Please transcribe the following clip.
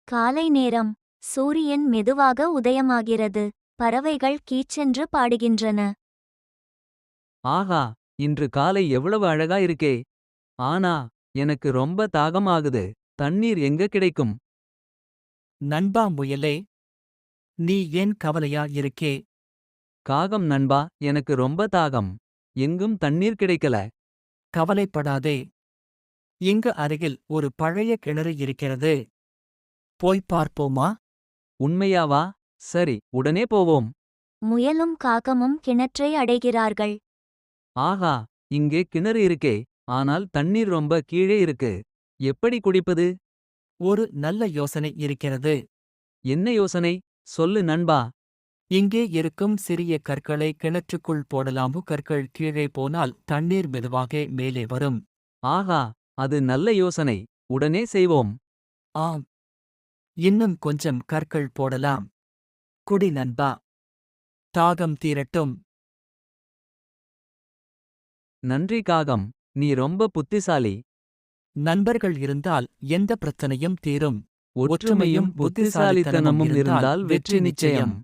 காலை நேரம். சூரியன் மெதுவாக உதயமாகிறது. பறவைகள் கீச்சென்று பாடுகின்றன. ஆஹா, இன்று காலை எவ்வளவு அழகா இருக்கே. ஆனா, எனக்கு ரொம்ப தாகமாகுது. தண்ணீர் எங்க கிடைக்கும்? நண்பா முயலே, நீ ஏன் கவலையா இருக்கே? காகம் நண்பா, எனக்கு ரொம்ப தாகம். எங்கும் தண்ணீர் கிடைக்கல. கவலைப்படாதே. இங்கு அருகில் ஒரு பழைய கிணறு இருக்கிறது. போய் பார்ப்போமா? உண்மையாவா? சரி, உடனே போவோம். முயலும் காகமும் கிணற்றை அடைகிறார்கள். ஆஹா, இங்கே கிணறு இருக்கே. ஆனால் தண்ணீர் ரொம்ப கீழே இருக்கு. எப்படி குடிப்பது? ஒரு நல்ல யோசனை இருக்கிறது. என்ன யோசனை? சொல்லு நண்பா. இங்கே இருக்கும் சிறிய கற்களை கிணற்றுக்குள் போடலாமு. கற்கள் கீழே போனால் தண்ணீர் மெதுவாக மேலே வரும். ஆஹா, அது நல்ல யோசனை. உடனே செய்வோம். ஆம். இன்னும் கொஞ்சம் கற்கள் போடலாம். குடி நண்பா. தாகம் தீரட்டும். நன்றி காகம். நீ ரொம்ப புத்திசாலி. நண்பர்கள் இருந்தால் எந்த பிரச்சனையும் தீரும். ஒற்றுமையும் புத்திசாலித்தனமும் இருந்தால் வெற்றி நிச்சயம்.